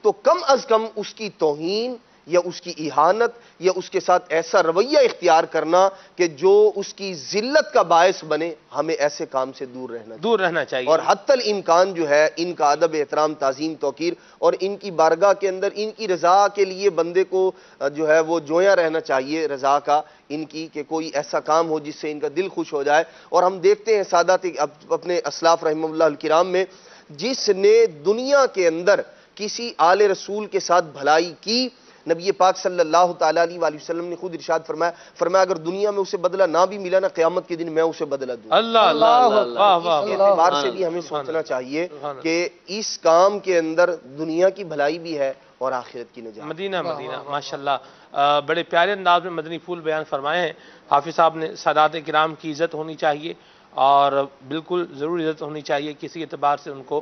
تو کم از کم اس کی توہین یا اس کی اہانت یا اس کے ساتھ ایسا رویہ اختیار کرنا کہ جو اس کی ذلت کا باعث بنے، ہمیں ایسے کام سے دور رہنا چاہیے، اور حتی الامکان جو ہے ان کا ادب، احترام، تعظیم، توقیر اور ان کی بارگاہ کے اندر ان کی رضا کے لیے بندے کو جو ہے وہ جویا رہنا چاہیے رضا کا ان کی، کہ کوئی ایسا کام ہو جس سے ان کا دل خوش ہو جائے۔ اور ہم دیکھتے ہیں سادات اپنے اسلاف رحمہ اللہ الکرام میں، جس نے دنیا کے اندر کسی آل رسول کے ساتھ بھلائی کی، نبی پاک صلی اللہ تعالی علیہ وآلہ وسلم نے خود ارشاد فرمایا اگر دنیا میں اسے بدلہ نہ بھی ملا نا، قیامت کے دن میں اسے بدلہ دوں۔ اللہ اللہ، اس اعتبار سے بھی ہمیں سوچنا چاہیے کہ اس کام کے اندر دنیا کی بھلائی بھی ہے اور آخرت کی نجات۔ مدینہ ماشاءاللہ بڑے پیارے انداز میں مدنی پھول بیان فرمائے ہیں حافظ صاحب نے۔ سادات کرام کی عزت ہونی چاہیے اور بالکل ضرور عزت ہونی چاہیے، کسی اعتبار سے ان کو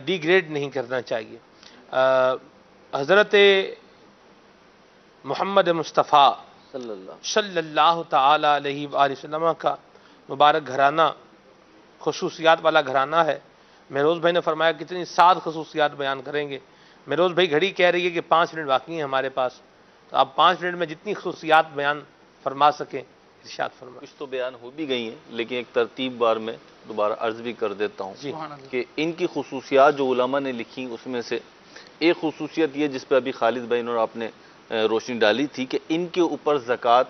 ڈی گریڈ نہیں کرنا چاہیے۔ حضرت محمد مصطفیٰ صلی اللہ تعالی علیہ وآلہ وسلم کا مبارک گھرانہ خصوصیات والا گھرانہ ہے۔ مہروز بھائی نے فرمایا کتنی 7 خصوصیات بیان کریں گے۔ مہروز بھائی گھڑی کہہ رہی ہے کہ 5 منٹ باقی ہیں ہمارے پاس، تو آپ 5 منٹ میں جتنی خصوصیات بیان فرما سکیں ارشاد فرمائیں۔ کچھ تو بیان ہو بھی گئی ہیں لیکن ایک ترتیب بار میں دوبارہ عرض بھی کر دیتا ہوں کہ ان کی خصوصیات جو علماء نے لکھی اس میں سے ایک خصوصیت یہ جس پہ ابھی خالد بھائی اور آپ نے روشنی ڈالی تھی کہ ان کے اوپر زکوٰۃ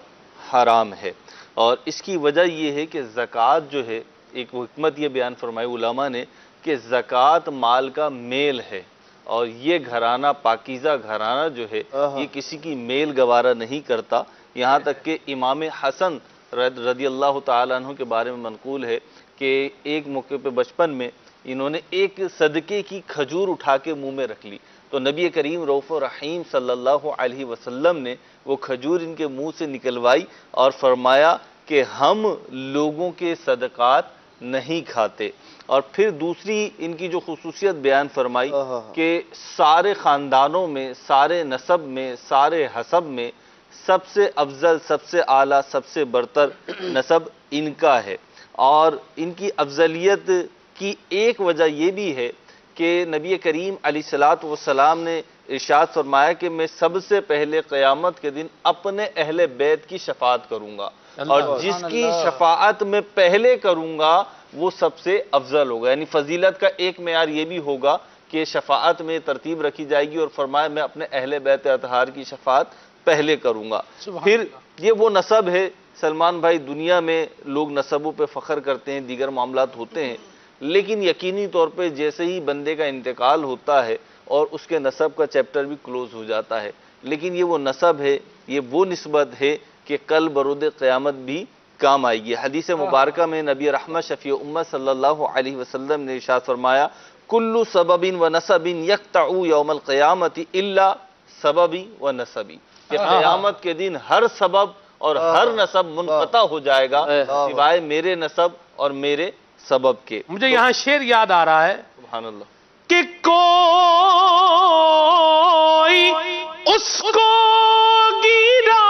حرام ہے، اور اس کی وجہ یہ ہے کہ زکوٰۃ جو ہے، ایک حکمت یہ بیان فرمائی علماء نے کہ زکوٰۃ مال کا میل ہے، اور یہ گھرانہ پاکیزہ گھرانہ جو ہے یہ کسی کی میل گوارہ نہیں کرتا. یہاں تک کہ امام حسن رضی اللہ تعالیٰ عنہ کے بارے میں منقول ہے کہ ایک موقع پہ بچپن میں انہوں نے ایک صدقے کی کھجور اٹھا کے منہ میں رکھ لی، تو نبی کریم رؤوف رحیم صلی اللہ علیہ وسلم نے وہ کھجور ان کے منہ سے نکلوائی اور فرمایا کہ ہم لوگوں کے صدقات نہیں کھاتے. اور پھر دوسری ان کی جو خصوصیت بیان فرمائی کہ سارے خاندانوں میں، سارے نسب میں، سارے حسب میں سب سے افضل، سب سے اعلیٰ، سب سے برتر نسب ان کا ہے. اور ان کی افضلیت کی ایک وجہ یہ بھی ہے کہ نبی کریم علیہ الصلوۃ والسلام نے ارشاد فرمایا کہ میں سب سے پہلے قیامت کے دن اپنے اہل بیت کی شفاعت کروں گا، اور جس کی شفاعت میں پہلے کروں گا وہ سب سے افضل ہوگا. یعنی فضیلت کا ایک معیار یہ بھی ہوگا کہ شفاعت میں ترتیب رکھی جائے گی، اور فرمایا میں اپنے اہل بیت اطہار کی شفاعت پہلے کروں گا. پھر یہ وہ نسب ہے سلمان بھائی، دنیا میں لوگ نسبوں پہ فخر کرتے ہیں، دیگر معاملات ہوتے ہیں، لیکن یقینی طور پہ جیسے ہی بندے کا انتقال ہوتا ہے اور اس کے نسب کا چیپٹر بھی کلوز ہو جاتا ہے، لیکن یہ وہ نسب ہے، یہ وہ نسبت ہے کہ کل برود قیامت بھی کام آئے گی. حدیث مبارکہ میں نبی رحمت شفیع امت صلی اللہ علیہ وسلم نے ارشاد فرمایا کل سبب و نسب یقطع یوم القیامت الا سببی و نسبی، کہ قیامت کے دن ہر سبب اور ہر نسب منقطع ہو جائے گا سوائے میرے نسب اور میرے سبب کے. مجھے یہاں شعر یاد آ رہا ہے، سبحان اللہ، کہ کوئی اس کو گرا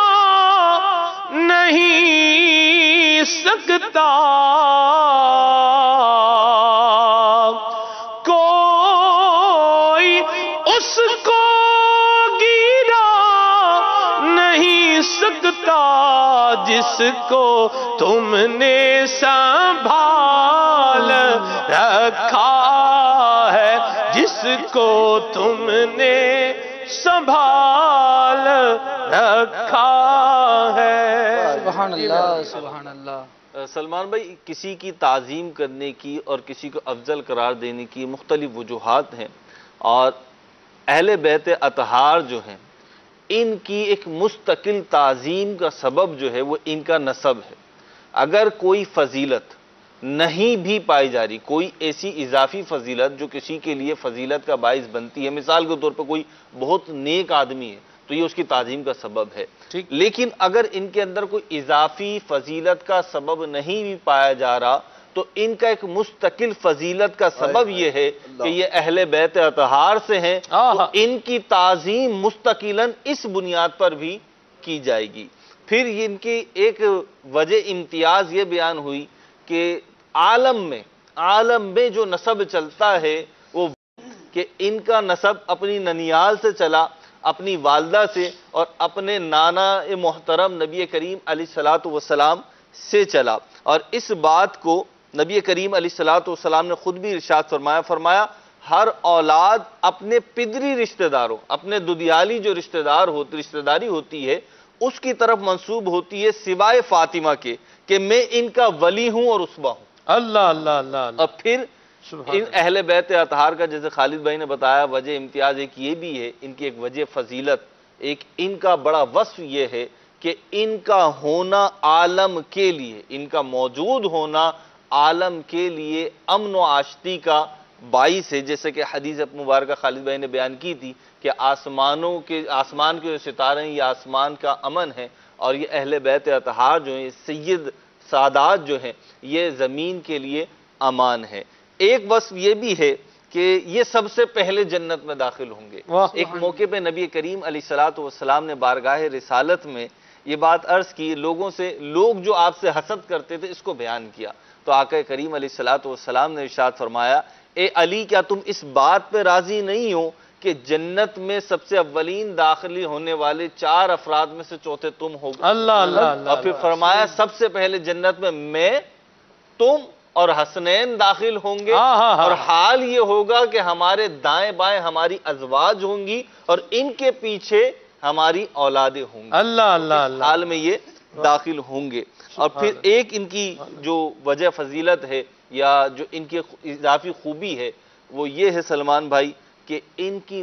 نہیں سکتا، کوئی اس کو گرا نہیں سکتا جس کو تم نے سنبھال رکھا ہے، جس کو تم نے سنبھال رکھا ہے. سبحان اللہ، سبحان اللہ. سلمان بھائی، کسی کی تعظیم کرنے کی اور کسی کو افضل قرار دینے کی مختلف وجوہات ہیں، اور اہل بیت اطہار جو ہیں ان کی ایک مستقل تعظیم کا سبب جو ہے وہ ان کا نسب ہے. اگر کوئی فضیلت نہیں بھی پائی جا رہی، کوئی ایسی اضافی فضیلت جو کسی کے لیے فضیلت کا باعث بنتی ہے، مثال کے طور پر کوئی بہت نیک آدمی ہے تو یہ اس کی تعظیم کا سبب ہے، لیکن اگر ان کے اندر کوئی اضافی فضیلت کا سبب نہیں بھی پایا جا رہا تو ان کا ایک مستقل فضیلت کا سبب یہ ہے کہ یہ اہل بیت اطہار سے ہیں، تو ان کی تعظیم مستقلاً اس بنیاد پر بھی کی جائے گی. پھر ان کی ایک وجہ امتیاز یہ بیان ہوئی کہ عالم میں جو نسب چلتا ہے وہ کہ ان کا نسب اپنی ننیال سے چلا، اپنی والدہ سے، اور اپنے نانا محترم نبی کریم علیہ الصلوۃ والسلام سے چلا. اور اس بات کو نبی کریم علیہ الصلوۃ والسلام نے خود بھی ارشاد فرمایا ہر اولاد اپنے پدری رشتہ داروں، اپنے ددیالی جو رشتہ داری ہوتی ہے اس کی طرف منسوب ہوتی ہے سوائے فاطمہ کے کہ میں ان کا ولی ہوں اور اسبا ہوں. اللہ اللہ اللہ. اور پھر ان اہل بیت اطہار کا جیسے خالد بھائی نے بتایا وجہ امتیاز ایک یہ بھی ہے، ان کی ایک وجہ فضیلت، ایک ان کا بڑا وصف یہ ہے کہ ان کا ہونا عالم کے لیے، ان کا موجود ہونا عالم کے لیے امن و آشتی کا باعث ہے. جیسے کہ حدیث مبارکہ خالد بھائی نے بیان کی تھی کہ آسمان کے جو ستارے ہیں یہ آسمان کا امن ہے، اور یہ اہل بیت اطہار جو ہیں سید سادات جو ہیں یہ زمین کے لیے امان ہے. ایک وصف یہ بھی ہے کہ یہ سب سے پہلے جنت میں داخل ہوں گے. ایک موقع پہ نبی کریم علیہ الصلوۃ والسلام نے بارگاہ رسالت میں یہ بات عرض کی، لوگوں سے، لوگ جو آپ سے حسد کرتے تھے اس کو بیان کیا، تو آقا کریم علیہ الصلوۃ والسلام نے ارشاد فرمایا اے علی کیا تم اس بات پہ راضی نہیں ہو کہ جنت میں سب سے اولین داخلی ہونے والے 4 افراد میں سے چوتھے تم ہو؟ اللہ اللہ. اور پھر فرمایا سب سے پہلے جنت میں تم اور حسنین داخل ہوں گے اور حال یہ ہوگا کہ ہمارے دائیں بائیں ہماری ازواج ہوں گی اور ان کے پیچھے ہماری اولادیں ہوں گی. اللہ اللہ اللہ حال میں یہ داخل ہوں گے. اور پھر ایک ان کی جو وجہ فضیلت ہے یا جو ان کی اضافی خوبی ہے وہ یہ ہے سلمان بھائی کہ ان کی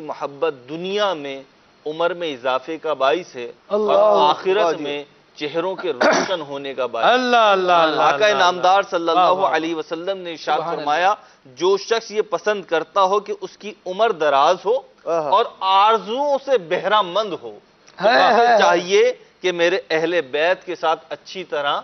محبت دنیا میں عمر میں اضافے کا باعث ہے اور آخرت میں چہروں کے روشن ہونے کا باعث. اللہ اللہ اللہ آقا نامدار صلی اللہ علیہ وسلم نے ارشاد فرمایا جو شخص یہ پسند کرتا ہو کہ اس کی عمر دراز ہو اور آرزوؤں سے بہرہ مند ہو تو اسے چاہیے کہ میرے اہل بیت کے ساتھ اچھی طرح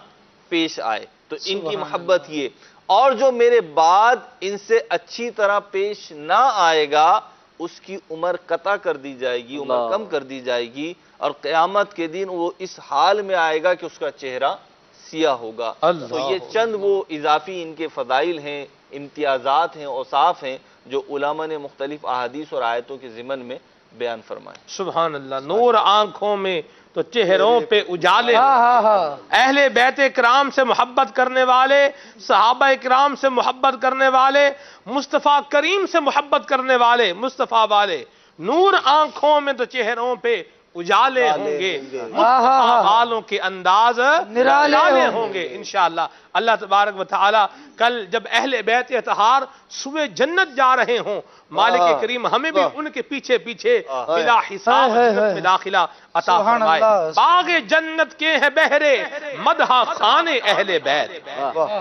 پیش آئے. تو ان کی محبت یہ. اور جو میرے بعد ان سے اچھی طرح پیش نہ آئے گا اس کی عمر قطع کر دی جائے گی, عمر کم کر دی جائے گی اور قیامت کے دن وہ اس حال میں آئے گا کہ اس کا چہرہ سیاہ ہوگا. تو یہ چند وہ اضافی ان کے فضائل ہیں, امتیازات ہیں, اوصاف ہیں جو علماء نے مختلف احادیث اور آیتوں کے ضمن میں بیان فرمائے. سبحان اللہ. نور آنکھوں میں تو چہروں پہ اجالے. اہل بیت کرام سے محبت کرنے والے, صحابہ کرام سے محبت کرنے والے, مصطفیٰ کریم سے محبت کرنے والے, مصطفیٰ والے, نور آنکھوں میں تو چہروں پہ اجالے ہوں گے, مصطفیٰ والوں کے انداز نرالے ہوں گے انشاءاللہ. اللہ تبارک و تعالی کل جب اہل بیت اطہار صبح جنت جا رہے ہوں, مالک کریم ہمیں بھی ان کے پیچھے پیچھے بلا حساب جنت میں داخلہ عطا فرمائے. باغ جنت کے ہیں بہرے مدح خان اہل بیت,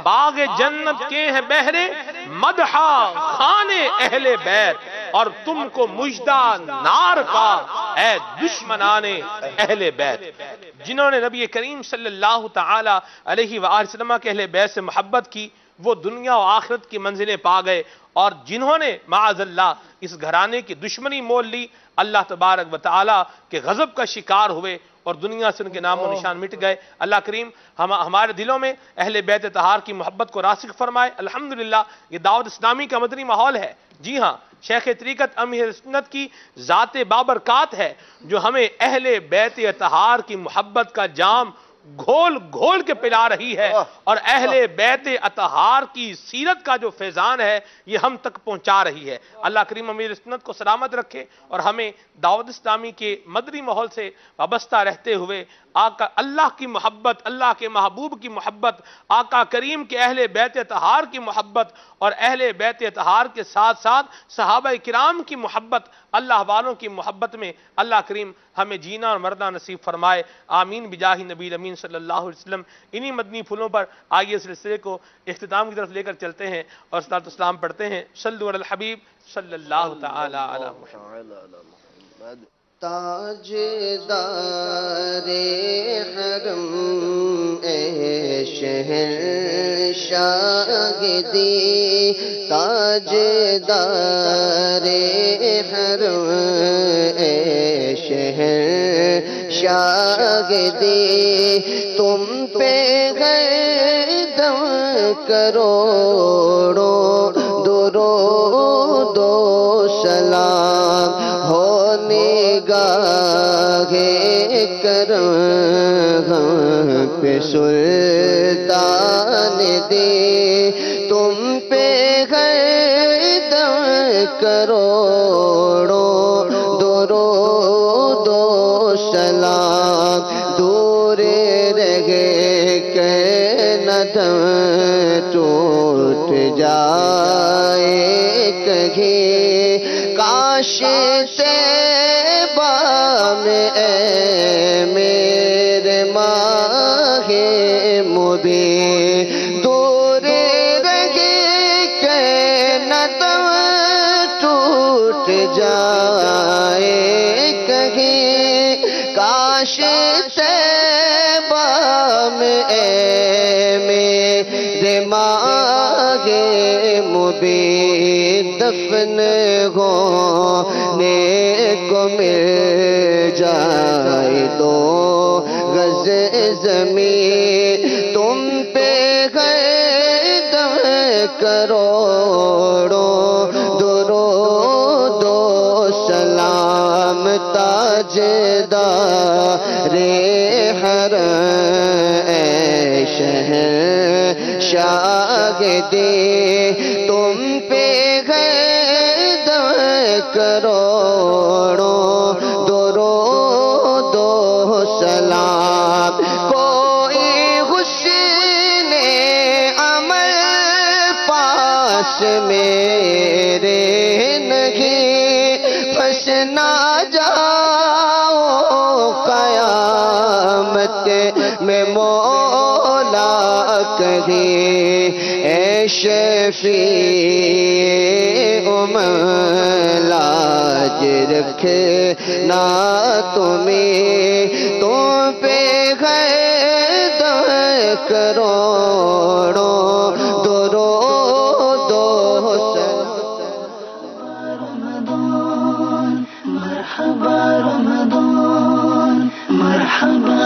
باغ جنت کے ہیں بہرے مدح خان اہل بیت, اور تم کو مجدہ نار کا اے دشمنان اہل بیت. جنہوں نے نبی کریم صلی اللہ تعالی علیہ وآلہ وسلم کے اہل بیت سے محبت کی وہ دنیا و آخرت کی منزلیں پا گئے, اور جنہوں نے معاذ اللہ اس گھرانے کی دشمنی مول لی اللہ تبارک و تعالی کے غضب کا شکار ہوئے اور دنیا سے ان کے نام و نشان مٹ گئے. اللہ کریم ہمارے دلوں میں اہل بیت طہار کی محبت کو راسخ فرمائے. الحمدللہ یہ دعوت اسلامی کا مدنی ماحول ہے. جی ہاں, شیخ طریقت امیر سنت کی ذات بابرکات ہے جو ہمیں اہل بیت طہار کی محبت کا جام گھول گھول کے پلا رہی ہے, اور اہل بیت اطہار کی سیرت کا جو فیضان ہے یہ ہم تک پہنچا رہی ہے. اللہ کریم امیر سنت کو سلامت رکھے اور ہمیں دعوت اسلامی کے مدنی ماحول سے وابستہ رہتے ہوئے آقا اللہ کی محبت, اللہ کے محبوب کی محبت, آقا کریم کے اہل بیت اطہار کی محبت اور اہل بیت اطہار کے ساتھ ساتھ صحابہ کرام کی محبت, اللہ والوں کی محبت میں اللہ کریم ہمیں جینا اور مرنا نصیب فرمائے. آمین بجاہ نبی امین صلی اللہ علیہ وسلم. انہی مدنی پھولوں پر آئیے سلسلے کو اختتام کی طرف لے کر چلتے ہیں اور صلاۃ السلام پڑھتے ہیں. صلو علی الحبیب صلی اللہ تعالی علی محمد. تاجدار حرم اے شہر شاگدی, تاجدار حرم اے شہر شاگدی, تم پہ گردم کروڑوں درود و سلام ہو نگاہ کرم پہ سلطان دی, تم پہ گردم کروڑوں درود و سلام, دور رہے کہ ندم ٹوٹ جائے کہیں, کاش طیبہ میں اے میرے ماہ مبین, دور رہے کہ ندم ٹوٹ جائے کہیں, کاش طیبہ میں اے میرے ماہ مبین دفن ہونے کو مل جائے تو غز زمین, تم پہ گردم کروڑوں درود و سلام, تاجدار حرم اے شہر شاہدی تم پہ گرد کروڑوں درود و سلام کوئی حسن عمل پاس میرے نہیں پھنس نہ جاؤ قیامت میں مولا کہیں اے شفیع لاج رکھنا تمہیں تم پہ گرد کروڑوں درود و مرحبا رمضان مرحبا